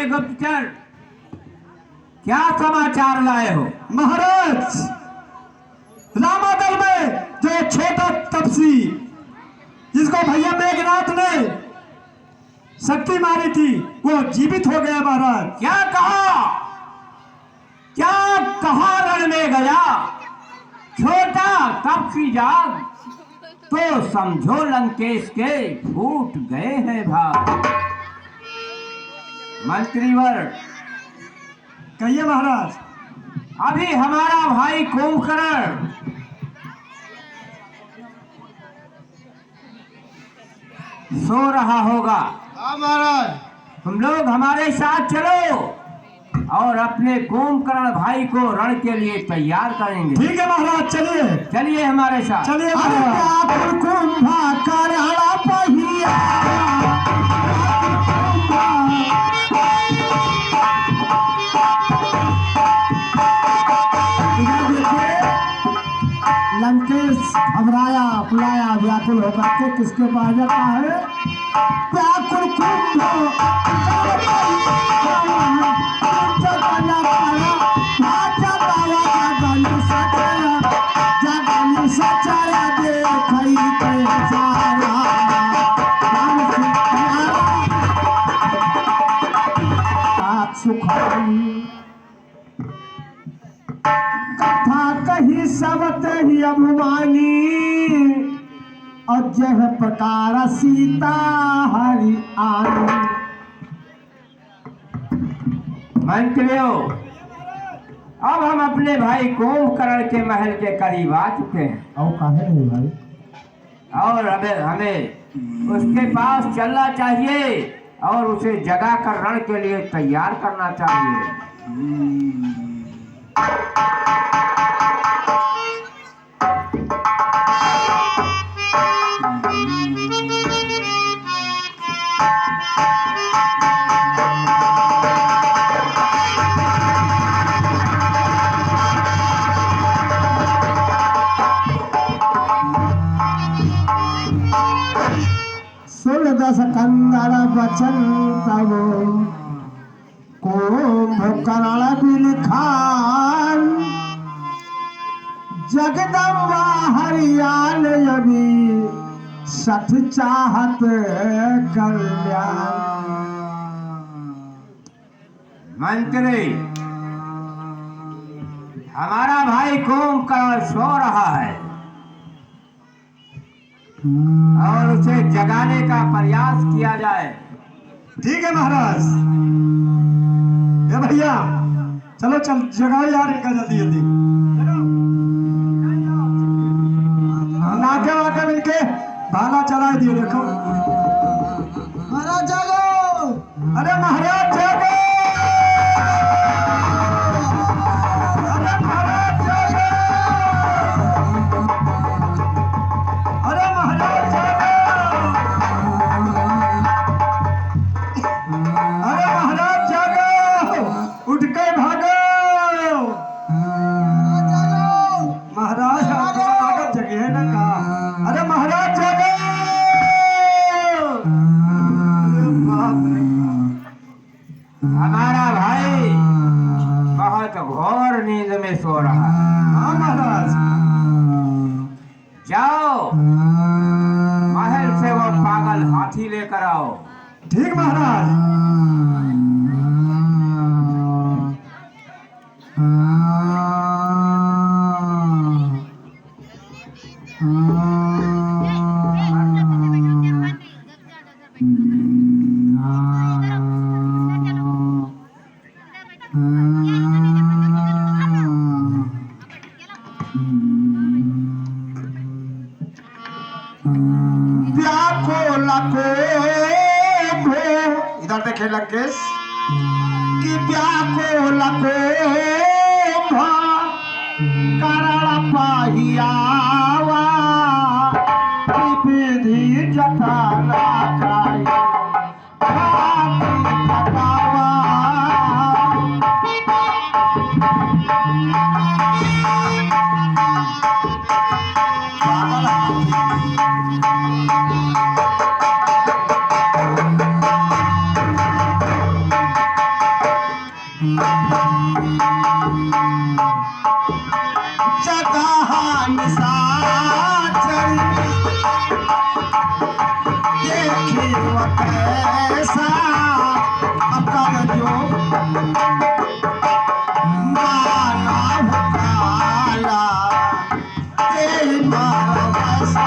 गुप्तचर, क्या समाचार लाए हो? महाराज, रामादल में जो छोटा तपसी जिसको भैया मेघनाथ ने शक्ति मारी थी वो जीवित हो गया। महाराज क्या कहा? क्या कहा? रण में गया छोटा तपसी जाग, तो समझो लंकेश के फूट गए हैं भाग। मंत्रीवर, कहिए महाराज। अभी हमारा भाई कुंभकर्ण सो रहा होगा। हाँ महाराज। तुम लोग हमारे साथ चलो और अपने कुंभकर्ण भाई को रण के लिए तैयार करेंगे। ठीक है महाराज, चलिए चलिए हमारे साथ। चलिए लंकेश घबराया फुलाया व्याकुल होकर के किसके पास जाता है? व्याकुल कथा कही सबत ही अभिमानी और जह प्रकार सीता हरि आनी। मंत्रियों, अब हम अपने भाई कुंभकर्ण के महल के करीब आ चुके हैं। और काहे नहीं भाई? और हमें उसके पास चलना चाहिए और उसे जगा कर रण के लिए तैयार करना चाहिए। सूर्यदश कंदर बचन तब कुंभकर्ण बिलखान जगदम्बा हरियाल अभी सठ चाहत कल्याण। मंत्री, हमारा भाई कुंभकर्ण सो रहा है और उसे जगाने का प्रयास किया जाए। ठीक है महाराज। ये भैया चलो चल जगाओ यार इनका जल्दी जल्दी। नाके वाके मिलके भाला चला दिए। देखो महाराज जागो। अरे महाराज जागो। हमारा भाई बहुत घोर नींद में सो रहा है। हाँ महाराज। जाओ महल से वो पागल हाथी लेकर आओ। ठीक महाराज। इधर देखे लंकेश। कि व्याकुल कुंभ करण पाहियावा विधि जटा लाखाई भांति खटावा। जगह निशाचर देखी कैसा अकर जो माना काला तेरी मारा वैसा।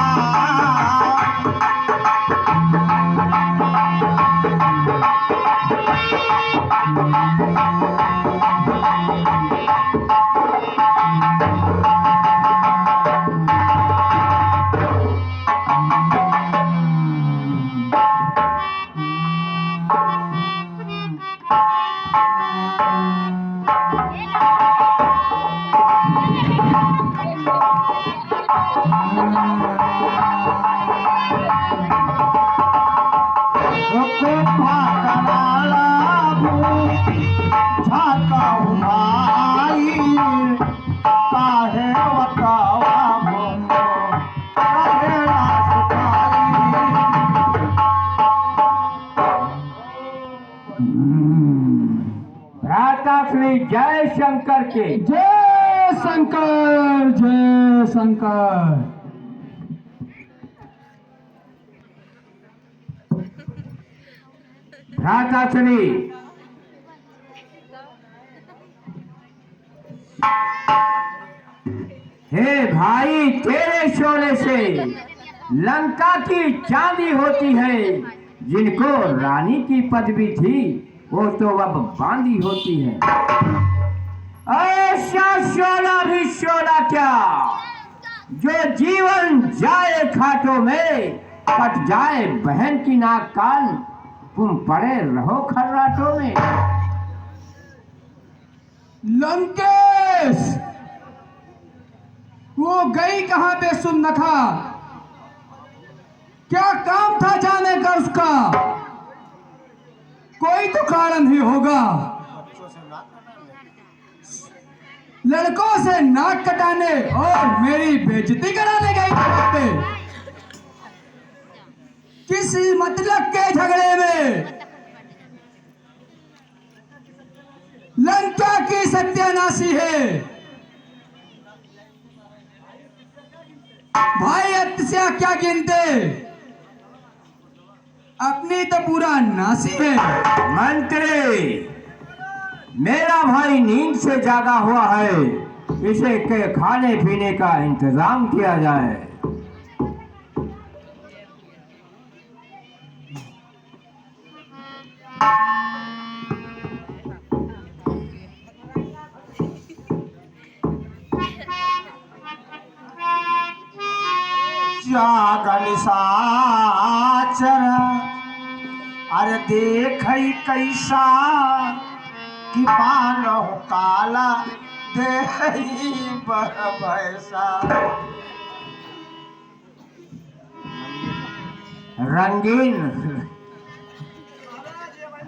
भ्राता श्री जय शंकर के जय शंकर जय शंकर। भ्राता श्री हे भाई, तेरे शोले से लंका की चांदी होती है। जिनको रानी की पदवी थी वो तो अब बांदी होती है। ऐसा शोला भी शोला क्या, जो जीवन जाए खाटों में, कट जाए बहन की नाक कान, तुम पड़े रहो खर्राटों में। लंकेश वो गई कहां पे सुनखा, क्या काम था जाने का उसका, कोई तो कारण ही होगा। लड़कों से नाक कटाने और मेरी बेइज्जती कराने गई पे किसी मतलब के झगड़े में लंका की सत्यानाशी है। भाई अत्या क्या गिनते, अपनी तो पूरा नासी है। मंत्री, मेरा भाई नींद से जागा हुआ है, इसे के खाने पीने का इंतजाम किया जाए। जागन साचर अरे देख कैसा कि पानो काला देख भैसा। रंगीन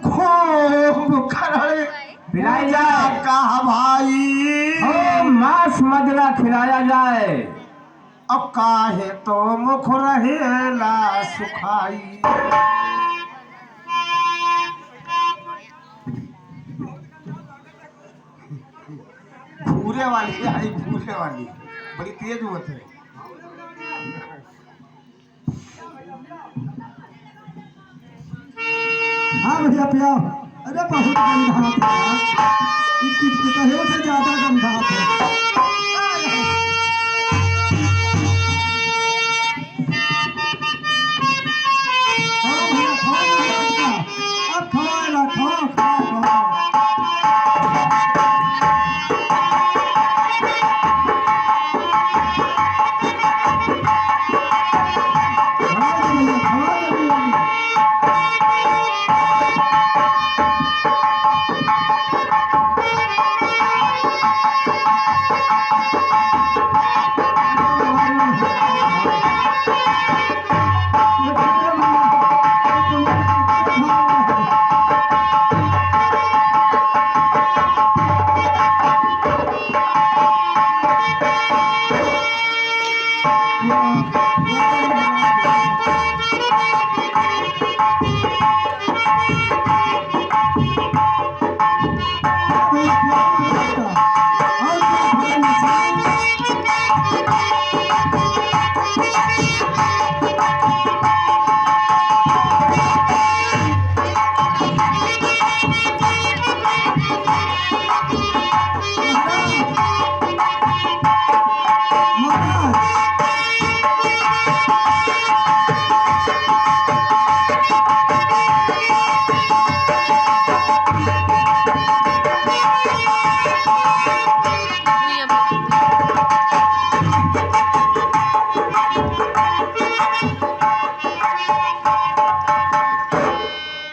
खूब खड़े पिलाई जाए, कहा भाई और मांस मदरा खिलाया जाए। अब काहे तो मुख रहेला सुखाई। भूरे वाली आई, भूरे वाली बड़ी तेज होते है। हाँ भैया पिया, अरे बहुत गंधा था, कहो से ज्यादा गंधा था।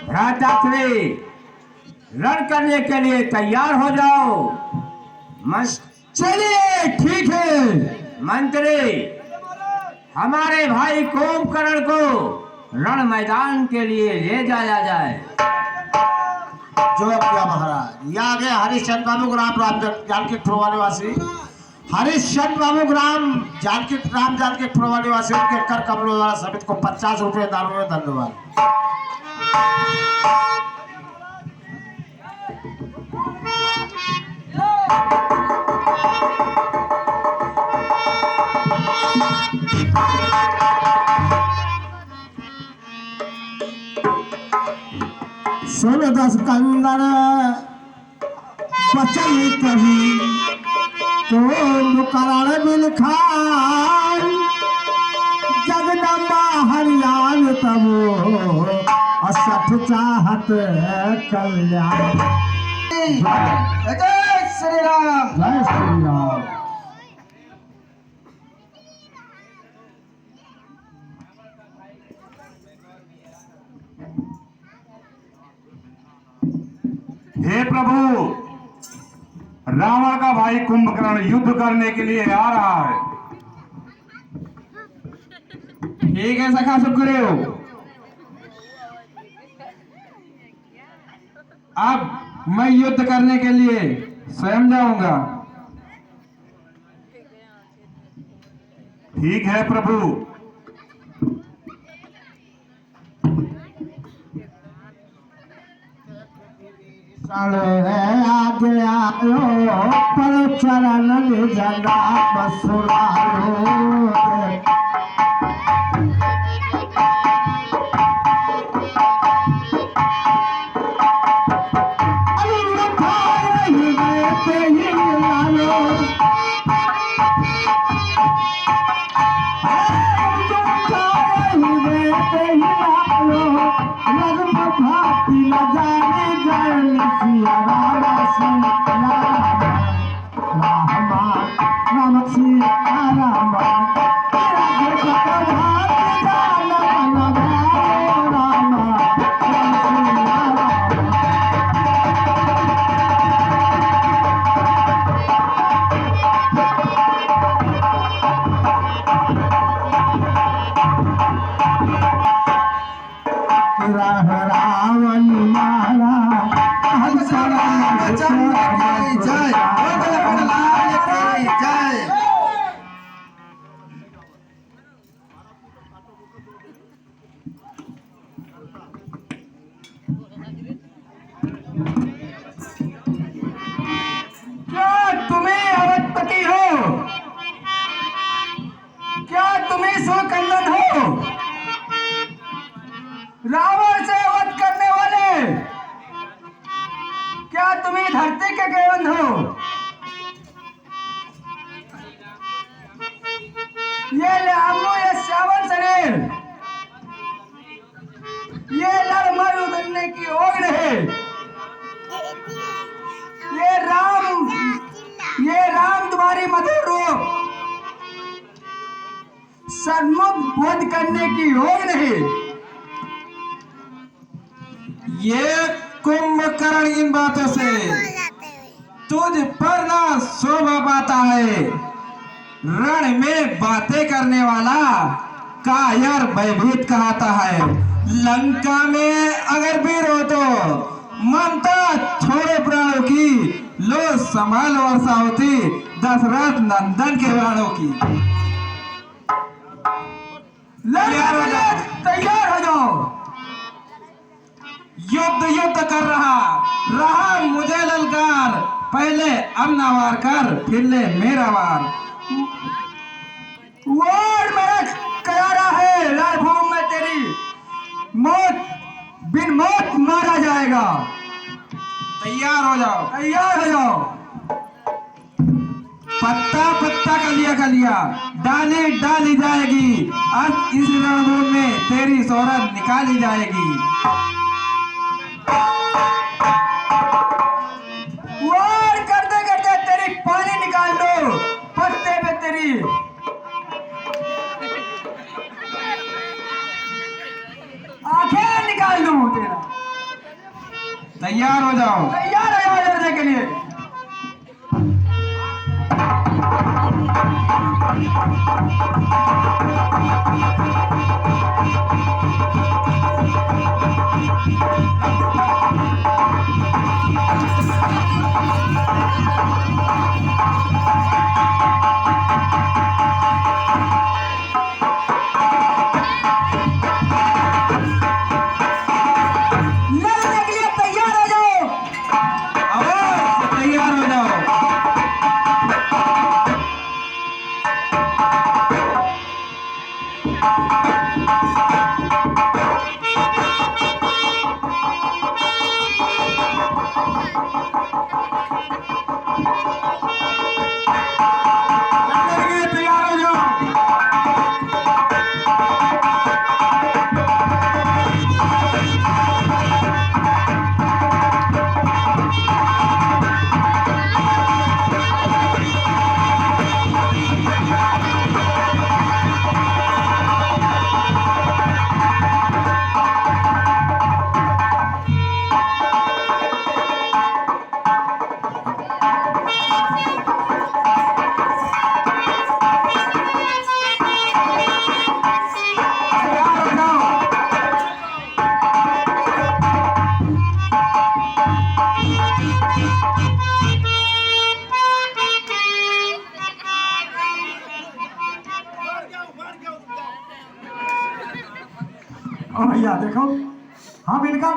भ्राताश्री, रण करने के लिए तैयार हो जाओ। चलिए, ठीक है। मंत्री, हमारे भाई कुंभकर्ण को रण मैदान के लिए ले जाया जाए। जो किया महाराज। ये आ गए हरिश्चंद्र बाबू ग्राम जानकी ठुरवा निवासी हरिश्चंद्र बाबू ग्राम जानकी ठुरवा निवासी उनके कर कमलों द्वारा समिति को 50 रुपये दान में धन्यवाद। सुन दस कंदर बचन कही तो मुकरण बिल खान जगदम्बा हरियाण तबो असठ चाहत कल्याण। जय श्री राम। जय श्री राम। हे प्रभु, रावण का भाई कुंभकर्ण युद्ध करने के लिए आ रहा है। ठीक है सखा सुग्रीव, अब मैं युद्ध करने के लिए स्वयं जाऊंगा। ठीक है प्रभु। आगे आयो पर चरण निजना मसुरालो। रावण मारा क्या तुम्हें अवधपति हो? क्या तुम्हें सुकंदन हो? रावण से वध करने वाले, क्या तुम्हें धरती के केवंद हो? ये लामो, ये श्यावल शरीर, ये लड़ मर उतरने की ओर है। ये राम तुम्हारी मधुर रूप सन्मुख बोध करने की ओर नहीं। ये कुंभकर्ण इन बातों से तुझ पर ना शोभा पाता है। रण में बातें करने वाला कायर भयभीत कहता है। लंका में अगर वीर हो तो ममता छोड़े प्राणों की, लो संभाल वर्षा होती दशरथ नंदन के प्राणों की। तैयार हो जाओ। युद्ध युद्ध कर रहा मुझे ललकार, पहले अपना वार कर फिर ले मेरा वार। वार मेरा करारा है, रणभूमि में तेरी मौत बिन मौत मारा जाएगा। तैयार हो जाओ। तैयार हो जाओ। पत्ता पत्ता कलिया कलिया डाली डाली जाएगी, आज इस रणभूमि में तेरी शोहरत निकाली जाएगी। वार करते करते तेरी पानी निकाल दो, पत्ते पे तेरी आंखें निकाल दूं तेरा। तैयार हो जाओ। तैयार हो जाओ लड़ने के लिए। लड़ने के लिए तैयार हो जाओ। अब तैयार हो जाओ। लड़ने के लिए तैयार हो जाओ। तैयार हो जाओ। और भैया देखो, हम इनका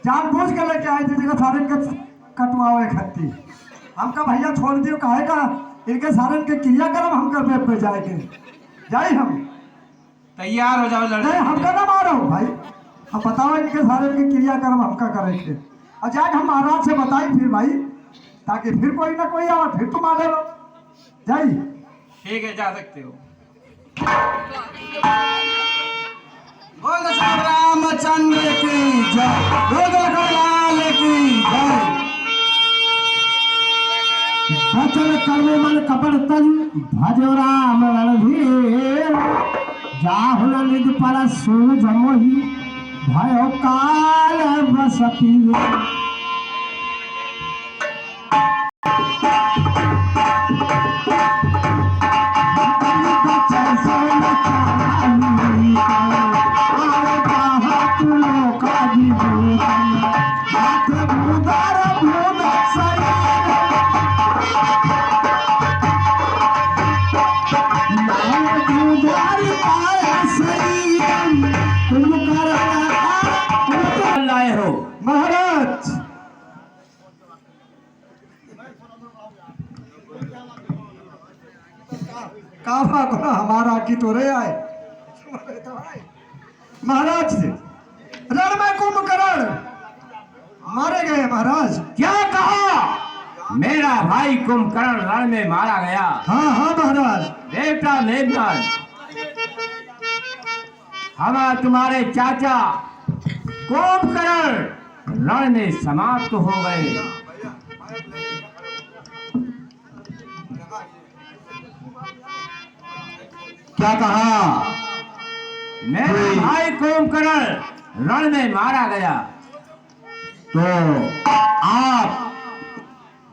जानबूझ के लेके आए थे जगह सारे के कटवावे खत्ती। हमका भैया छोड़ दियो काहे का, इनके सारे के क्रियाक्रम हम कर पे जाएंगे। जाए हम तैयार हो जाओ लड़ने नहीं, के हमका लिए। ना मारो भाई, हम बताओ इनके सारे के क्रियाक्रम हमका करेंगे। और जाए हम महाराज से बताई फिर भाई, ताकि फिर कोई ना कोई आवे फिर तुम आने लो। जाई ठीक है, जा सकते हो। बोल श्री रामचंद्र की जय, बोल लाल की जय। बचन कर्म मन कपड़ तन भजो राम रणधीर, जाहुल निज पर सूझ मोहि भयो काल बसती। लाए हो महाराज, काफा को हमारा की तो रे आए महाराज जी, रण में कुंभकर्ण मारे गए महाराज। क्या कहा? मेरा भाई कुंभकर्ण रण में मारा गया। हाँ हाँ महाराज। बेटा मेघनाद, हम तुम्हारे चाचा कुंभकर्ण रण में समाप्त हो गए। क्या कहा? मेरा भाई कुंभकर्ण रण में मारा गया। तो आप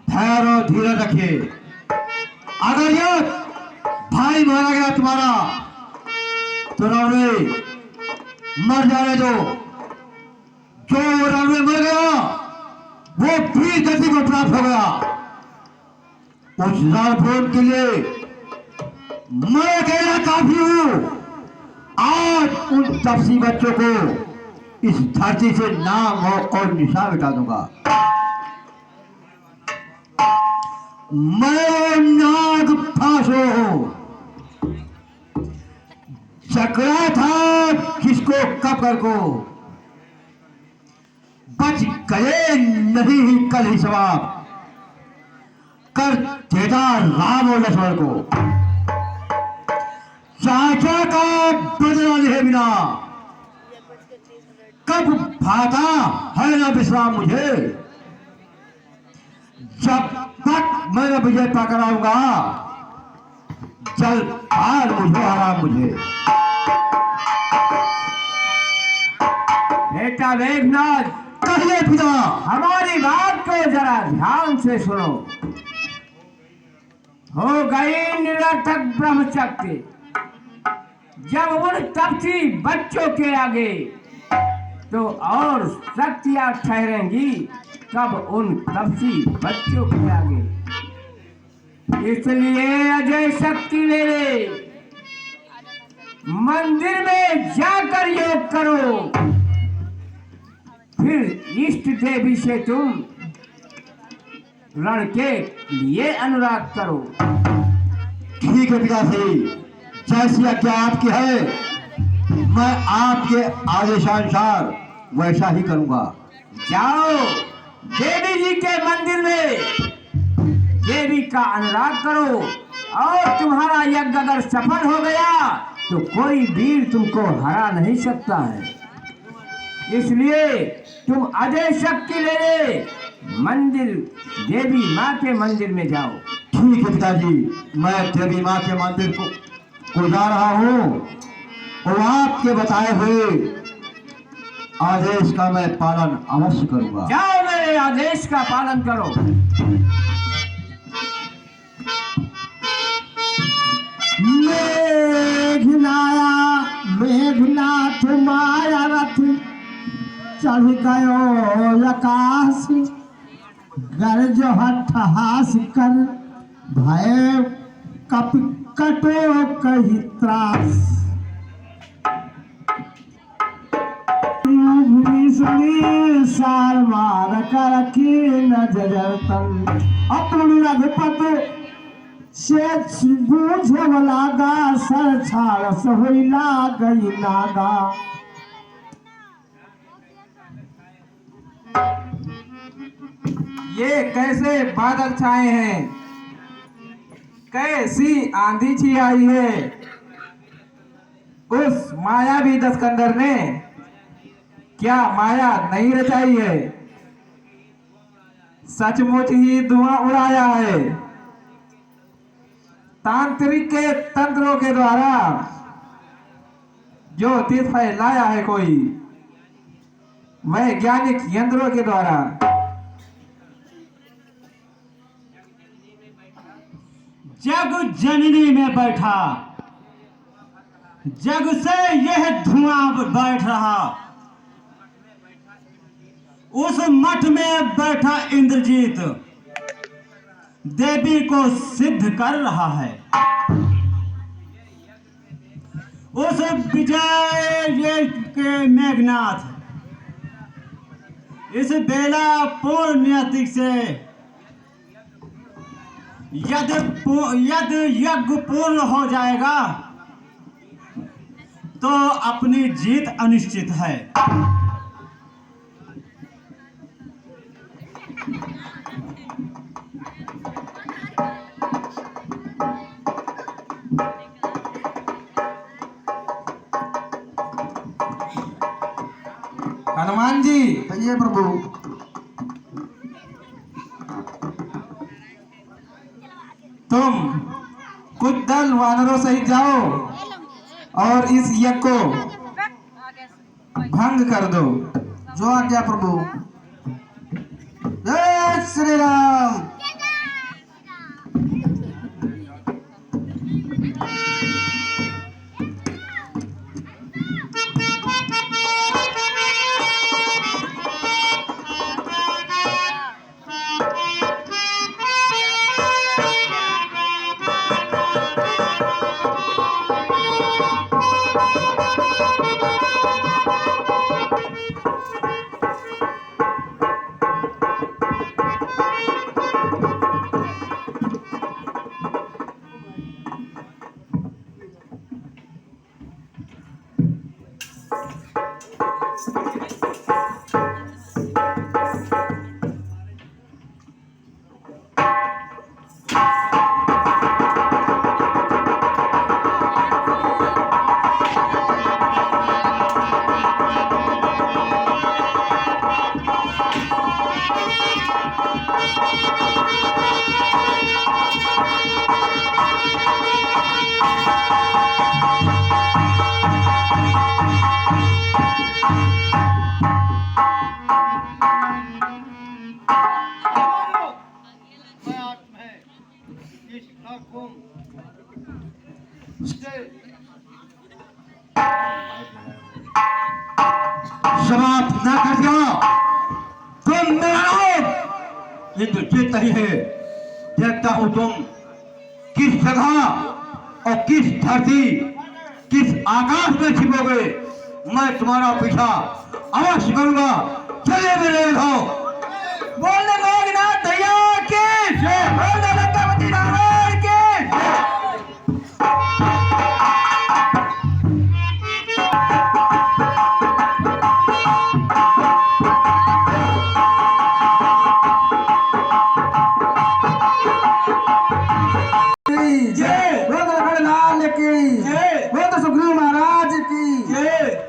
भैरव धीरज रखिए। अगर ये भाई मारा गया तुम्हारा तो रणवे मर जाने दो। जो रणवे मर गया वो वीर गति को प्राप्त हो गया। उस रणभूमि के लिए मैं अकेला काफी हूं। आज उन तपसी बच्चों को इस धरती से नाम और निशान मिटा दूंगा। मैं नाग फांसो हूं। चकरा था किसको कब कर को बच गए नहीं कल ही सवाब कर देता राम और लक्ष्मण को। चाचा का बदला लिए बिना कब भाता है ना विश्राम मुझे। जब तक मैं विजय पाकर आऊंगा जल पार मुझे आराम मुझे। बेटा मेघनाथ, कहिए पिता। हमारी बात को जरा ध्यान से सुनो। हो गई निरर्थक ब्रह्मचक्र जब उन तपसी बच्चों के आगे, तो और शक्तियां ठहरेंगी कब उन तपसी बच्चों के आगे। इसलिए अजय शक्ति ले ले, मंदिर में जाकर योग करो, फिर इष्ट देवी से तुम रण के लिए अनुराग करो। ठीक है पिताश्री, जैसी आज्ञा आपकी है मैं आपके आदेशानुसार वैसा ही करूंगा। जाओ देवी जी के मंदिर में देवी का अनुराग करो, और तुम्हारा यज्ञ अगर सफल हो गया तो कोई वीर तुमको हरा नहीं सकता है। इसलिए तुम अजय शक्ति ले ले, मंदिर देवी माँ के मंदिर में जाओ। ठीक है पिताजी, मैं देवी माँ के मंदिर को जा रहा हूँ और आपके बताए हुए आदेश का मैं पालन अवश्य करूंगा। जाओ मेरे आदेश का पालन करो। मेघनाया मेघनाथ माया रथ चढ़ गयो आकाश गरज हठहास कर भय कप कटो कही त्रास। सुनी सार मार कर की नजर तन अपनी रघुपत से बूझे लागा सर छाड़ सोहिला गई नागा। ये कैसे बादल छाए हैं, कैसी आंधी छी आई है। उस मायावी दस्कंदर ने क्या माया नहीं रचाई है, सचमुच ही धुआं उड़ाया है। तांत्रिक के तंत्रों के द्वारा ज्योतिष फैलाया है कोई, वैज्ञानिक यंत्रों के द्वारा। जग जननी में बैठा, जग से यह धुआं बैठ रहा। उस मठ में बैठा इंद्रजीत देवी को सिद्ध कर रहा है। उस विजय के मेघनाथ इस बेला पूर्ण नियति से यदि यज्ञ पूर्ण हो जाएगा तो अपनी जीत अनिश्चित है। हनुमान जी, कहिए प्रभु। तुम कुछ दल वानरों सहित जाओ और इस यज्ञ को भंग कर दो। जो आज्ञा प्रभु। जय श्री राम। समाप्त ना कर दिया तुम मेरा नाम इंद्रजीत नहीं है। देखता हूं तुम किस जगह और किस धरती किस आकाश में छिपोगे। मैं तुम्हारा पीछा अवश्य करूंगा। चले मेरे हो बोलने मेघनाथ भैया की जय, बोलने लंकापति रावण की जय। बोल लखनलाल की जय। बोल सुग्रीव महाराज की जय।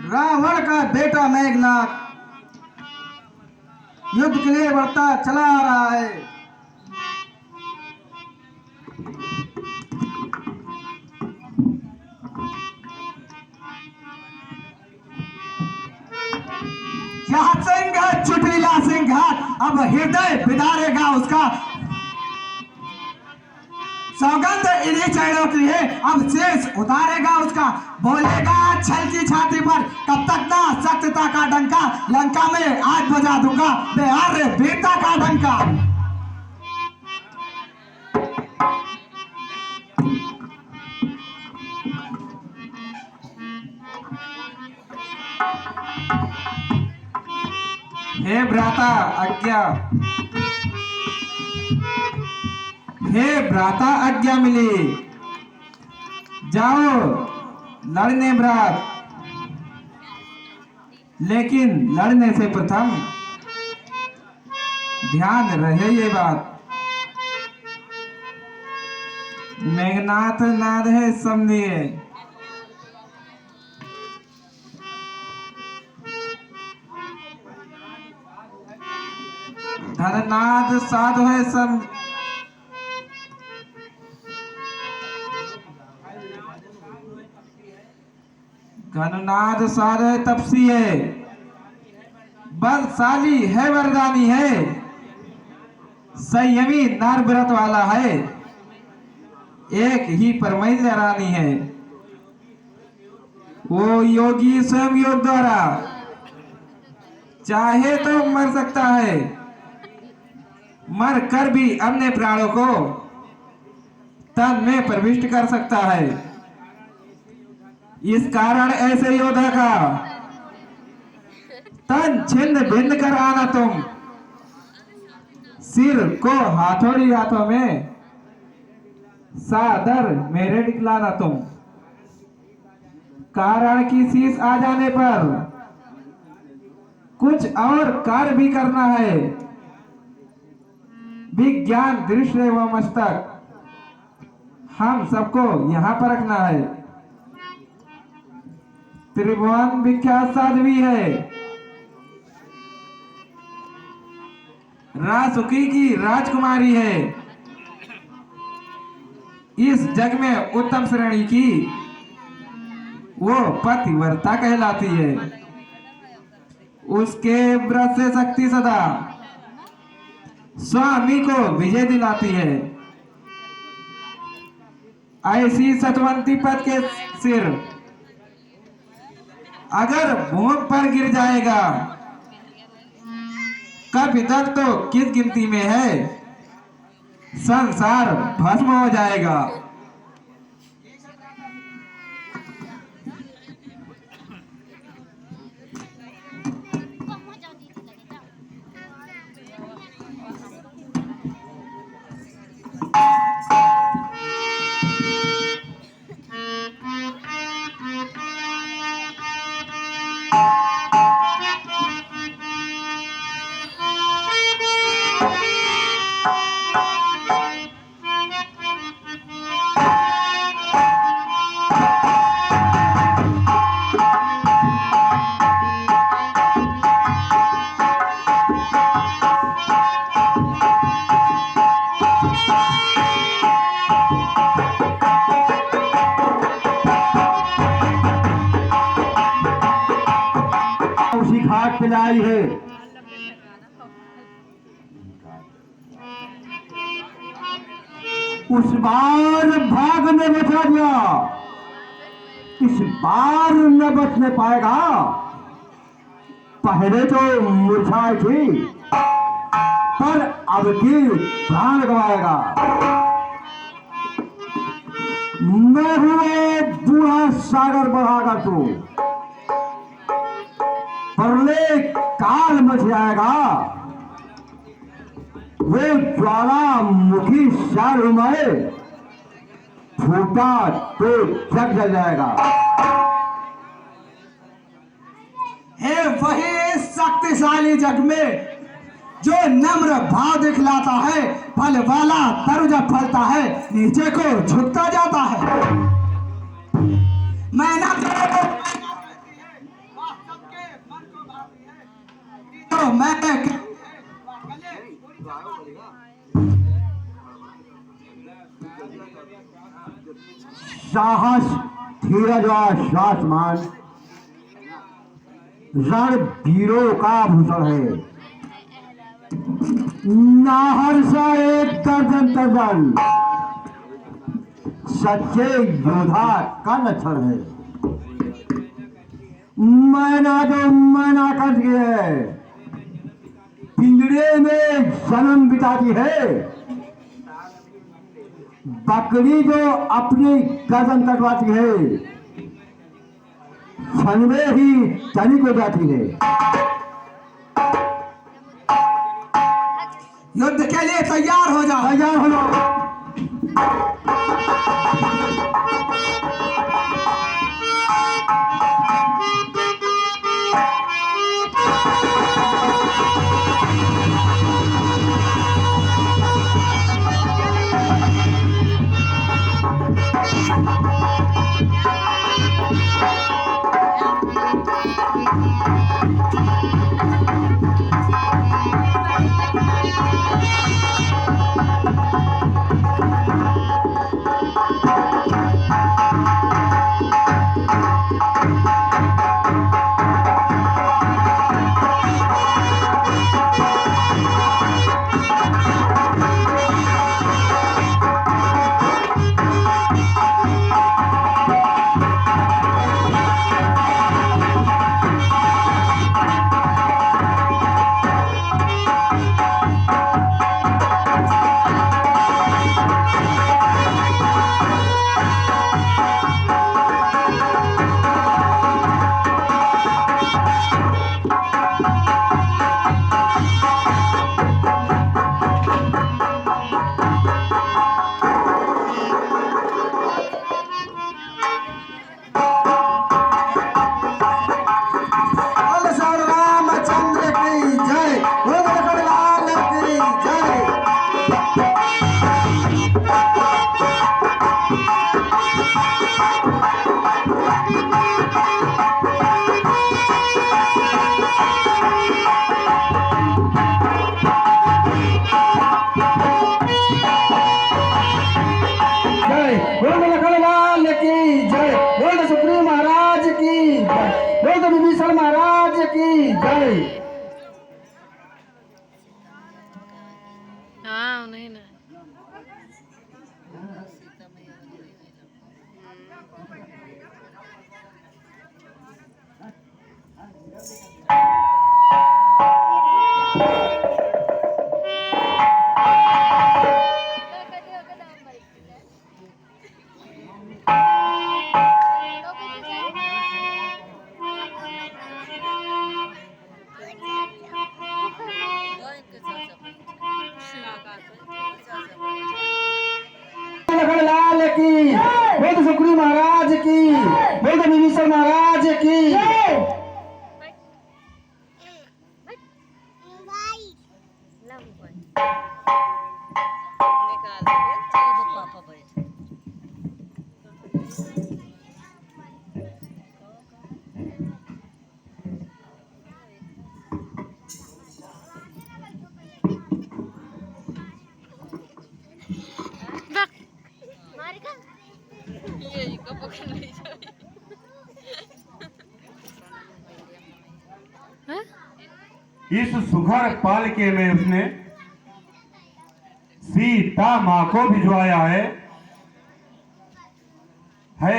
रावण का बेटा मेघनाथ युद्ध के लिए बढ़ता चला आ रहा है। यह सिंह है चुटलीला सिंह है। अब हृदय बिदारेगा उसका। सौगंध इन्हीं चरणों की है। अब शेष उतारेगा उसका। बोलेगा छल की छाती पर कब तक ना सत्यता का डंका। लंका में आज बजा दूंगा बिहार वीरता का डंका। हे भ्राता आज्ञा, हे भ्राता आज्ञा मिली। जाओ लड़ने भ्रात, लेकिन लड़ने से प्रथम ध्यान रहे ये बात। मेघनाथ नाद है समझिए। धननाद साधु है सम घननाद साधु है तपसी है। बलशाली है वरदानी है। संयमी नार व्रत वाला है। एक ही परमैल्या रानी है। वो योगी स्वयं योग द्वारा चाहे तो मर सकता है, मर कर भी अपने प्राणों को तन में प्रविष्ट कर सकता है। इस कारण ऐसे योद्धा का तन छिन्न भिन्न कर आना तुम। सिर को हाथोड़ी हाथों में सादर मेरे दिखलाना तुम। कारण की शीश आ जाने पर कुछ और कार्य भी करना है। विज्ञान दृश्य व मस्तक हम सबको यहाँ पर रखना है। त्रिभुवन विख्यात साध्वी है। रासुकी की राजकुमारी है। इस जग में उत्तम श्रेणी की वो पतिव्रता कहलाती है। उसके व्रत से शक्ति सदा स्वामी को विजय दिलाती है। ऐसी सतवंती पद के सिर अगर भूमि पर गिर जाएगा, कभी तक तो किस गिनती में है, संसार भस्म हो जाएगा। आई है। उस बार भाग ने बचा दिया, इस बार न बचने पाएगा। पहले तो मुरझाई थी, पर अब की प्राण गवाएगा। मैं हुआ बूढ़ा सागर बढ़ागा तू, परले काल मच जाएगा। वो ज्वालामुखी शाल में फूटा तो जग जल जाएगा। है वही शक्तिशाली जग में जो नम्र भाव दिखलाता है, फल वाला तरु जब फलता है नीचे को झुकता जाता है। मेहनत तो मैं साहस धीरज और स्वाभिमान रण वीरों का भूषण है। नाहर सा एक दर्जन दर्जन सच्चे योद्धा का लक्षण है। मैना जो मैना कर है, पिंजरे में जन्म बिताती है। बकरी जो अपनी गर्दन कटवाती है, क्षण में ही चली को जाती है। युद्ध के लिए तैयार हो जाओ। तैयार हो जाओ। हाँ नहीं ना लाल की, बोल सुखरी महाराज की, बोल विभीषण महाराज की। ये कब पकड़ नहीं जाए इस सुघर पालके में उसने सीता मां को भिजवाया है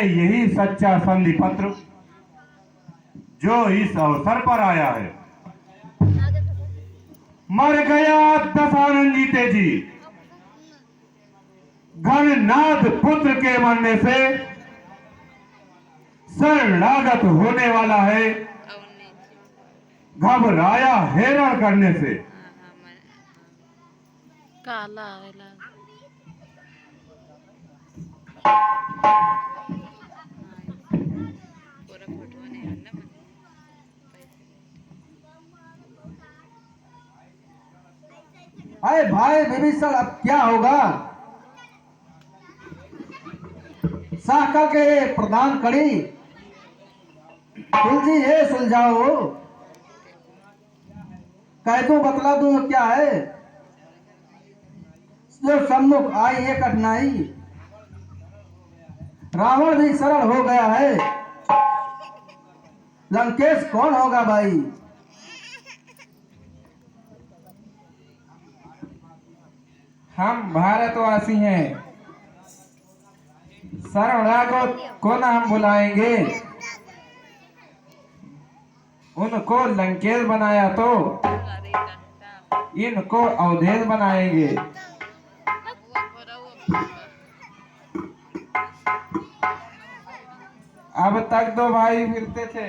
यही सच्चा संधि पत्र जो इस अवसर पर आया है। मर गया दशानन जीते जी, घननाद पुत्र के मरने से शरणागत होने वाला है, घबराया हेरण करने से। काला आवेला पूरा फोटो नहीं है ना अरे भाई विभीषण, अब क्या होगा? साका के प्रदान करी सुलझी है, सुलझाओ। कह दूं, बतला दूं क्या है? जो सम्मुख आई ये कठिनाई, रावण भी सरल हो गया है, लंकेश कौन होगा भाई? हम भारतवासी हैं, शरणागत को ना हम बुलाएंगे, उनको लंकेश बनाया तो इनको अवधेश बनाएंगे। अब तक दो भाई फिरते थे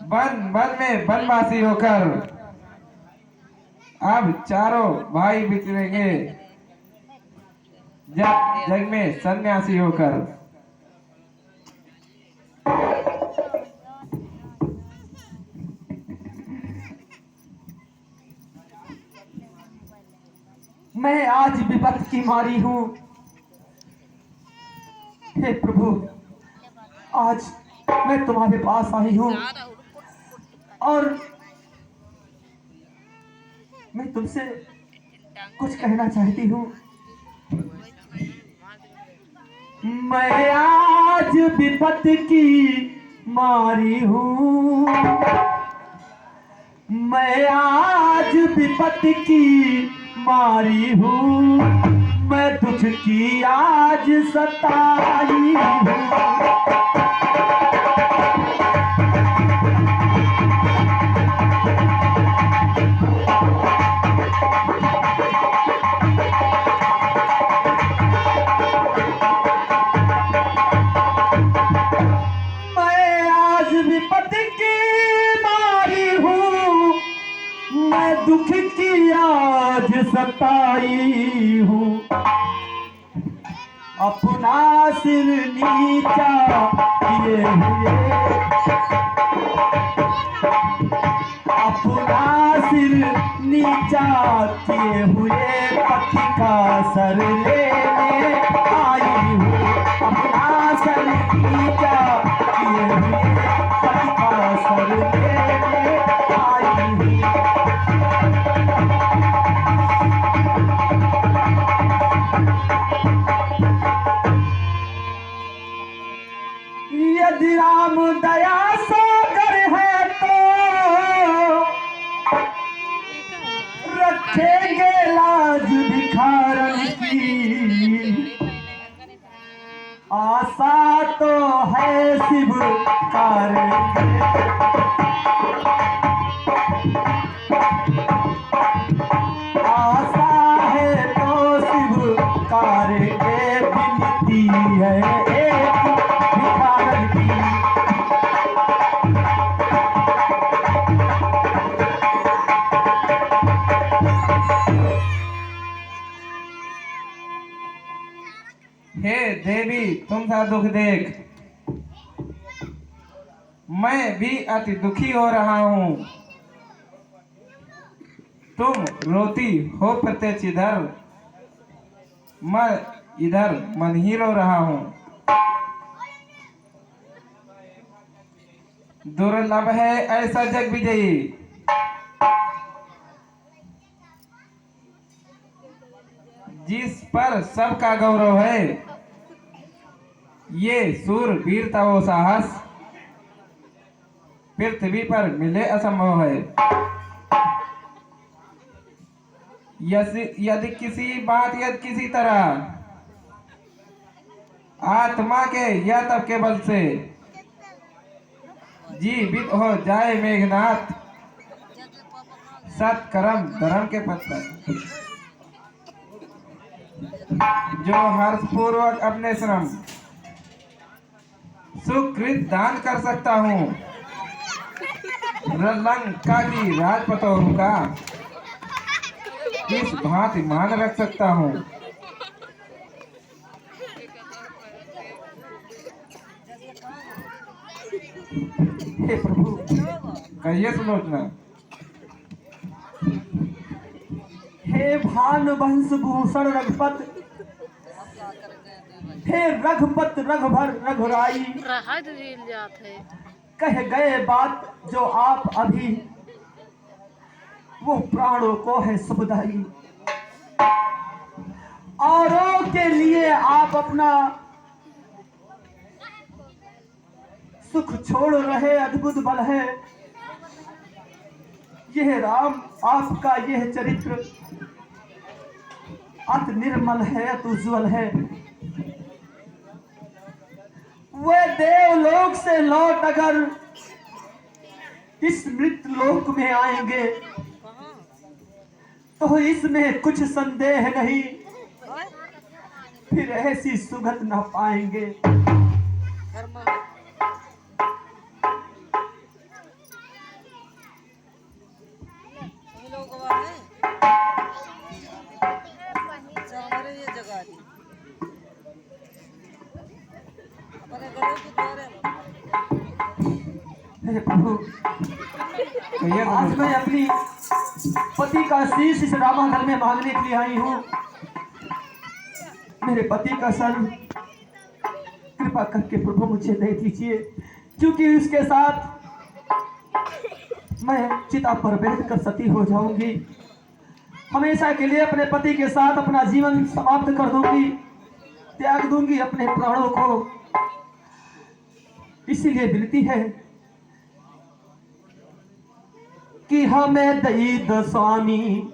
वन वन में वनवासी होकर, अब चारों भाई बिछड़ेंगे जग में सन्यासी होकर। मैं आज विपत्ति की मारी हूँ। हे प्रभु, आज मैं तुम्हारे पास आई हूँ और मैं तुमसे कुछ कहना चाहती हूँ। मैं आज विपत्ति की मारी हूँ, मैं आज विपत्ति की मारी हूँ, मैं दुख की आज सताई हूँ। मैं आज विपत्ति की मारी हूँ, मैं दुख की आज सताई हूँ। अपना सिर नीचा किए हुए, अपना सिर नीचा किए हुए पति का सर लेने आई हूँ। अपना सर नीचा किए हुए पति का सर लेने आई हूँ। यदि राम दया सागर है तो रखेंगे लाज भिखारन की। आशा तो है शिव करेंगे, आशा है तो शिव करेंगे। विनती है एक भिखारन की। हे देवी, तुम सा दुख देख मैं भी अति दुखी हो रहा हूँ। तुम रोती हो प्रत्यक्ष इधर, मैं इधर मन ही रो रहा हूँ। दुर्लभ है ऐसा जग विजयी, जिस पर सबका गौरव है। ये सूर वीरता वो साहस पृथ्वी पर मिले असंभव है। यदि किसी तरह आत्मा के या तप के बल से जीवित हो जाए मेघनाथ सत्कर्म धर्म के पथ पर, जो हर्षपूर्वक अपने श्रम सुकृत दान कर सकता हूँ, लंका की राजपतों का किस भांति मान रख सकता हूँ। हे प्रभु, कहिए सुलोचना। हे भानु वंश भूषण रघुपत, हे रघुपत रघुभर रघुराई, रहत हिल जात है। कह गए बात जो आप अभी, वो प्राणों को है सुखदाई। औरों के लिए आप अपना सुख छोड़ रहे अद्भुत बल है। यह राम आपका यह चरित्र अति निर्मल है, अति उज्ज्वल है। वे देवलोक से लौट अगर इस मृत लोक में आएंगे तो इसमें कुछ संदेह नहीं, फिर ऐसी सुगंध न पाएंगे। हे प्रभु, कहिए आज सुलोचना। मैं अपनी पति का शीश इस रामाधर में मांगने के लिए आई हूँ। मेरे पति का सर कृपा करके प्रभु मुझे दे दीजिए, क्योंकि उसके साथ मैं चिता पर बैठ कर सती हो जाऊंगी। हमेशा के लिए अपने पति के साथ अपना जीवन समाप्त कर दूंगी, त्याग दूंगी अपने प्राणों को। इसीलिए विनती है कि हमें दई दो स्वामी,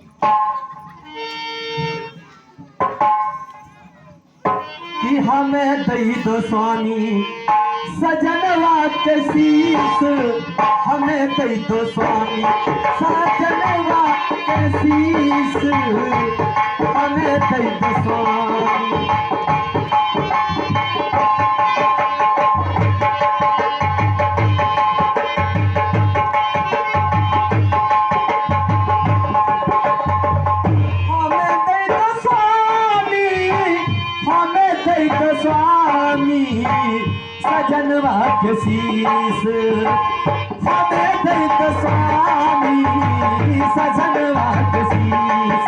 कि हमें दई दो स्वामी सजनवा के शीश, हमें दई दो स्वामी सजनवा के शीश, हमें दई दो स्वामी। सजनवा के शीश, हमें दे दो स्वामी सजनवा के शीश।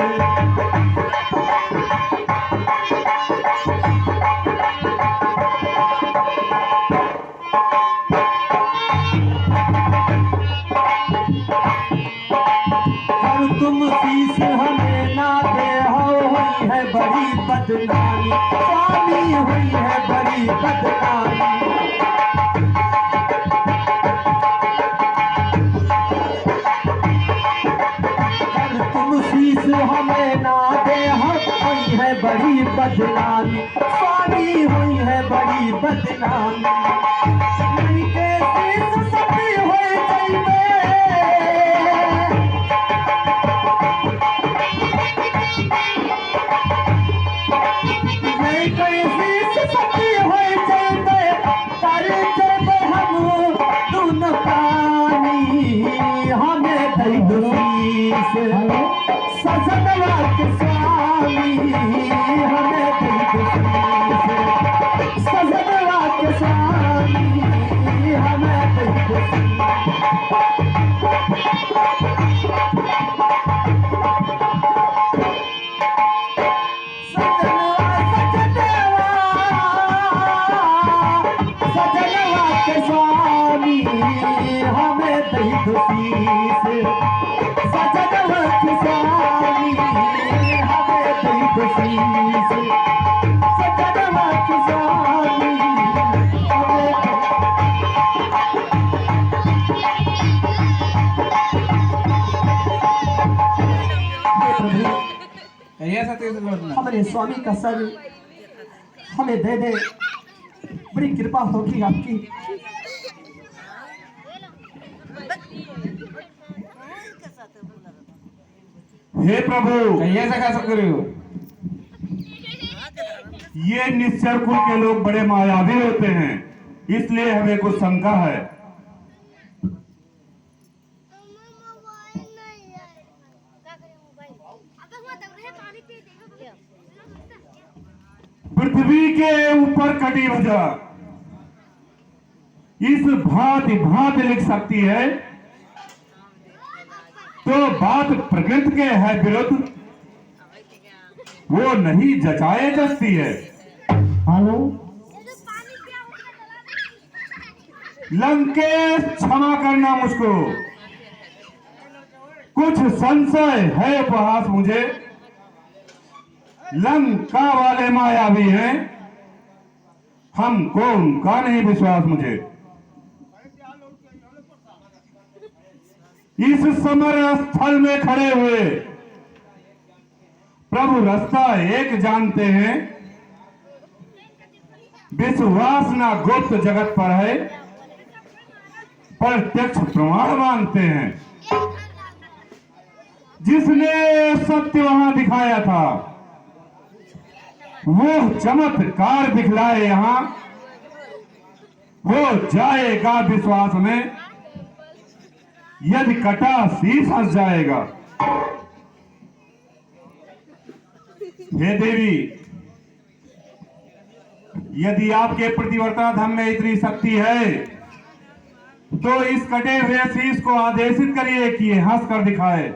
और तुम शीश हमें ना दे हो, हुई है बड़ी बदनामी स्वामी, हुई है बड़ी बदनामी। हमें ना दे हुई है बड़ी बदनामी स्वामी, हुई है बड़ी बदनामी। नहीं के शीश सती हुई जाइबे, नहीं के शीश सती हुई जाइबे, तारे जाइबे हम दोनों प्राणी। हमें दई दो शीश सजनवा के स्वामी, हमें दई दो शीश सजनवा के स्वामी, हमें दई दो सजनवा के स्वामी, हमें दई दो शीश सजनवा के स्वामी, हमें दई दो शीश सजनवा के स्वामी, हमें सतीश लोटना। हमारे स्वामी का सर हमें दे दे, बड़ी कृपा होगी आपकी। हे प्रभु, कहिए सका सतगुरु। ये निश्चर कुल के लोग बड़े मायावी होते हैं, इसलिए हमें कुछ शंका है। पृथ्वी के ऊपर कटी भुजा इस भांति भांति लिख सकती है, तो बात प्रकृति के है विरुद्ध, वो नहीं जचाए जचती है। हेलो, लंकेश, क्षमा करना मुझको, कुछ संशय है, उपहास मुझे। लंका वाले मायावी हैं, हमको उनका नहीं विश्वास मुझे। इस समर स्थल में खड़े हुए प्रभु रास्ता एक जानते हैं, विश्वास ना गुप्त जगत पर है, प्रत्यक्ष प्रमाण मानते हैं। जिसने सत्य वहां दिखाया था, वो चमत्कार दिखलाए यहां, वो जाएगा विश्वास में, यदि कटा शीश हंस जाएगा। हे देवी, यदि आपके प्रतिवर्ता धम में इतनी शक्ति है, तो इस कटे हुए शीश को आदेशित करिए कि ये हंस कर दिखाए।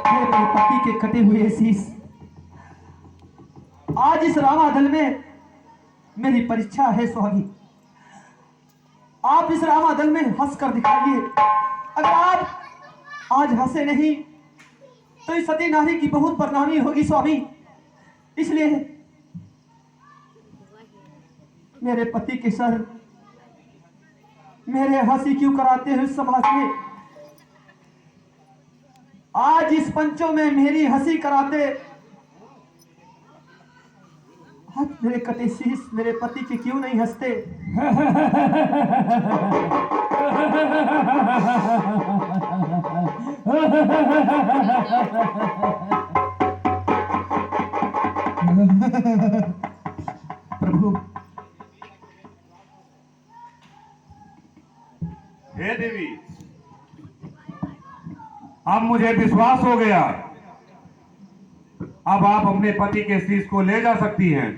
मेरे पति के कटे हुए शीश, आज इस रामादल में मेरी परीक्षा है स्वामी। आप इस रामादल में हंस कर दिखाइए। अगर आप आज हंसे नहीं तो इस सती नारी की बहुत बदनामी होगी स्वामी। इसलिए मेरे पति के सर मेरे हंसी क्यों कराते हैं इस समाज में? आज इस पंचों में मेरी हंसी कराते, आज मेरे कटे शीश मेरे पति के क्यों नहीं हंसते? प्रभु, हे देवी, अब मुझे विश्वास हो गया। अब आप अपने पति के शीश को ले जा सकती हैं।